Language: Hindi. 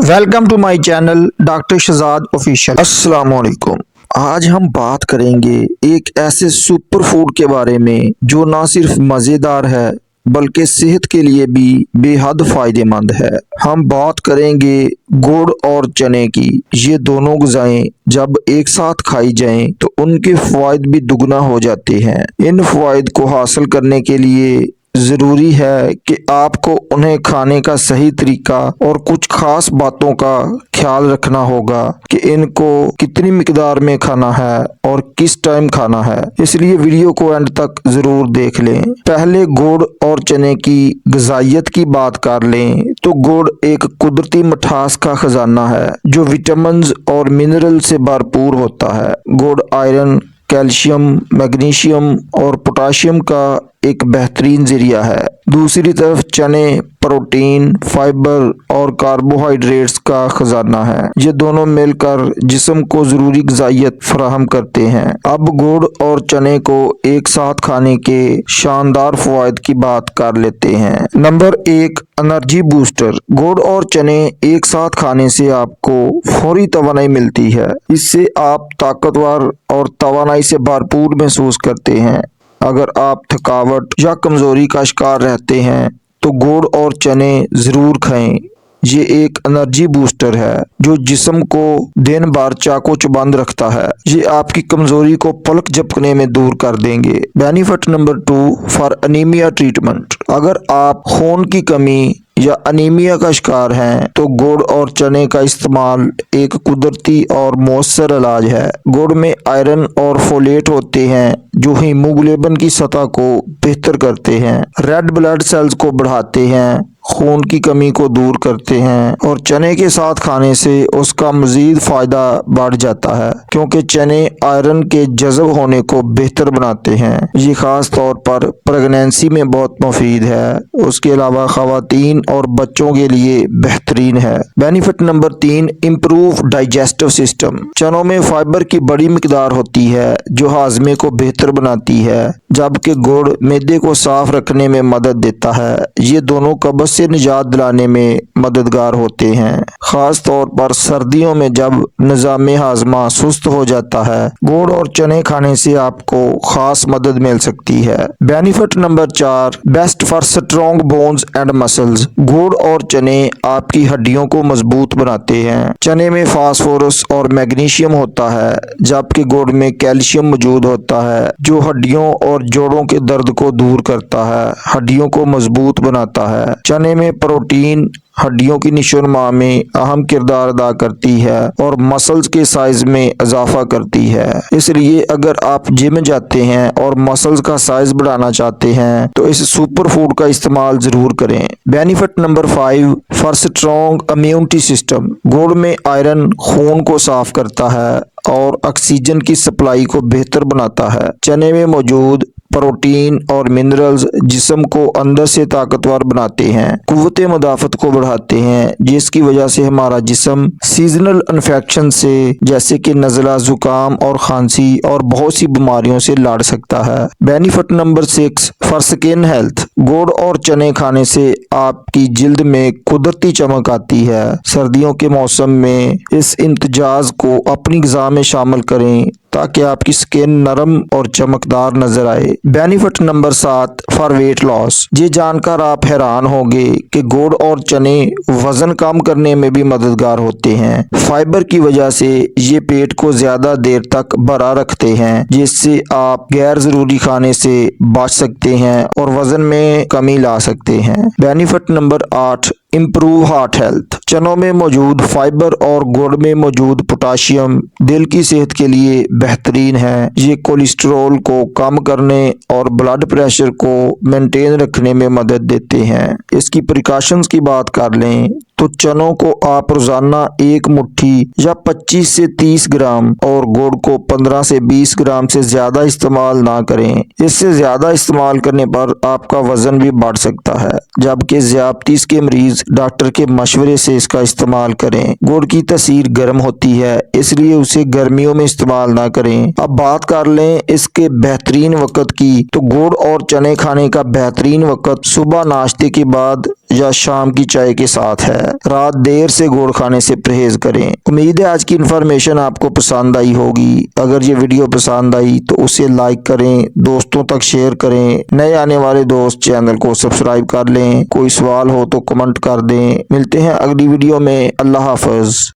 Welcome to my channel doctor Shahzad official. अस्सलाम वालेकुम। आज हम बात करेंगे एक ऐसे सुपर फूड के बारे में जो ना सिर्फ मज़ेदार है बल्कि सेहत के लिए भी बेहद फायदेमंद है। हम बात करेंगे गुड़ और चने की। ये दोनों ग़िज़ाएं जब एक साथ खाई जाएं तो उनके फ़वाद भी दुगना हो जाते हैं। इन फ़वाद को हासिल करने के लिए ज़रूरी है कि आपको उन्हें खाने का सही तरीका और कुछ खास बातों का ख्याल रखना होगा कि इनको कितनी मिकदार में खाना है और किस टाइम खाना है। इसलिए वीडियो को एंड तक ज़रूर देख लें। पहले गुड़ और चने की ग़िज़ाइयत की बात कर लें तो गुड़ एक कुदरती मिठास का खजाना है जो विटामिन्स और मिनरल से भरपूर होता है। गुड़ आयरन, कैल्शियम, मैग्नीशियम और पोटाशियम का एक बेहतरीन ज़रिया है। दूसरी तरफ चने प्रोटीन, फाइबर और कार्बोहाइड्रेट्स का खजाना है। ये दोनों मिलकर जिस्म को ज़रूरी ग़िज़ाइयत फराहम करते हैं। अब गुड़ और चने को एक साथ खाने के शानदार फ़वाद की बात कर लेते हैं। Number 1, energy booster. गुड़ और चने एक साथ खाने से आपको फौरी तवानाई मिलती है। इससे आप ताकतवर और तवानाई से भरपूर महसूस करते हैं। अगर आप थकावट या कमज़ोरी का शिकार रहते हैं तो गुड़ और चने ज़रूर खाएं। ये एक एनर्जी बूस्टर है जो जिस्म को दिन भर चाको चौबंद रखता है। ये आपकी कमज़ोरी को पलक झपकने में दूर कर देंगे। Benefit number 2, for anaemia treatment. अगर आप खून की कमी या अनीमिया का शिकार हैं तो गुड़ और चने का इस्तेमाल एक कुदरती और मौसर इलाज है। गुड़ में आयरन और फोलेट होते हैं जो हीमोग्लोबिन की सतह को बेहतर करते हैं, रेड ब्लड सेल्स को बढ़ाते हैं, खून की कमी को दूर करते हैं और चने के साथ खाने से उसका मज़ीद फ़ायदा बढ़ जाता है क्योंकि चने आयरन के जज़ब होने को बेहतर बनाते हैं। ये ख़ास तौर पर प्रेगनेंसी में बहुत मुफीद है। उसके अलावा ख़वातीन और बच्चों के लिए बेहतरीन है। Benefit number 3, improve digestive system. चनों में फाइबर की बड़ी मिकदार होती है जो हाजमे को बेहतर बनाती है, जबकि गुड़ मैदे को साफ रखने में मदद देता है। ये दोनों कब्ज़ से निजात दिलाने में मददगार होते हैं, खास तौर पर सर्दियों में जब निज़ाम हाजमा सुस्त हो जाता है। गुड़ और चने खाने से आपको खास मदद मिल सकती है। Benefit number 4, best for strong bones and muscles. गुड़ और चने आपकी हड्डियों को मजबूत बनाते हैं। चने में फास्फोरस और मैग्नीशियम होता है जबकि गुड़ में कैल्शियम मौजूद होता है जो हड्डियों और जोड़ों के दर्द को दूर करता है, हड्डियों को मजबूत बनाता है। चने में प्रोटीन हड्डियों की नशोनुमा में अहम किरदार अदा करती है और मसल्स के साइज में इजाफा करती है। इसलिए अगर आप जिम जाते हैं और मसल्स का साइज बढ़ाना चाहते हैं तो इस सुपर फूड का इस्तेमाल ज़रूर करें। Benefit number 5, for strong immunity system. गुड़ में आयरन खून को साफ करता है और ऑक्सीजन की सप्लाई को बेहतर बनाता है। चने में मौजूद प्रोटीन और मिनरल्स जिस्म को अंदर से ताकतवर बनाते हैं, कुव्वत मुदाफ़त को बढ़ाते हैं, जिसकी वजह से हमारा जिस्म सीजनल इन्फेक्शन से जैसे कि नज़ला, जुकाम और खांसी और बहुत सी बीमारियों से लड़ सकता है। Benefit number 6, for skin health. गुड़ और चने खाने से आपकी जिल्द में कुदरती चमक आती है। सर्दियों के मौसम में इस इम्तिजाज को अपनी ग़िज़ा में शामिल करें ताकि आपकी स्किन नरम और चमकदार नजर आए। Benefit number 7, for weight loss. ये जानकर आप हैरान होंगे कि गुड़ और चने वजन कम करने में भी मददगार होते हैं। फाइबर की वजह से ये पेट को ज्यादा देर तक भरा रखते हैं जिससे आप गैर जरूरी खाने से बच सकते हैं और वजन में कमी ला सकते हैं। Benefit number 8, improve heart health. चनों में मौजूद फाइबर और गुड़ में मौजूद पोटाशियम दिल की सेहत के लिए बेहतरीन है। ये कोलेस्ट्रॉल को कम करने और ब्लड प्रेशर को मेंटेन रखने में मदद देते हैं। इसकी प्रिकॉशंस की बात कर लें तो चनों को आप रोजाना एक मुट्ठी या 25 से 30 ग्राम और गुड़ को 15 से 20 ग्राम से ज्यादा इस्तेमाल ना करें। इससे ज्यादा इस्तेमाल करने पर आपका वजन भी बढ़ सकता है, जबकि ज़ियादतीस के मरीज डॉक्टर के मशवरे से इसका इस्तेमाल करें। गुड़ की तासीर गर्म होती है इसलिए उसे गर्मियों में इस्तेमाल ना करें। अब बात कर लें इसके बेहतरीन वक़्त की तो गुड़ और चने खाने का बेहतरीन वक़्त सुबह नाश्ते के बाद या शाम की चाय के साथ है। रात देर से गुड़ खाने से परहेज करें। उम्मीद है आज की इन्फॉर्मेशन आपको पसंद आई होगी। अगर ये वीडियो पसंद आई तो उसे लाइक करें, दोस्तों तक शेयर करें। नए आने वाले दोस्त चैनल को सब्सक्राइब कर लें। कोई सवाल हो तो कमेंट कर दें। मिलते हैं अगली वीडियो में। अल्लाह हाफ़िज़।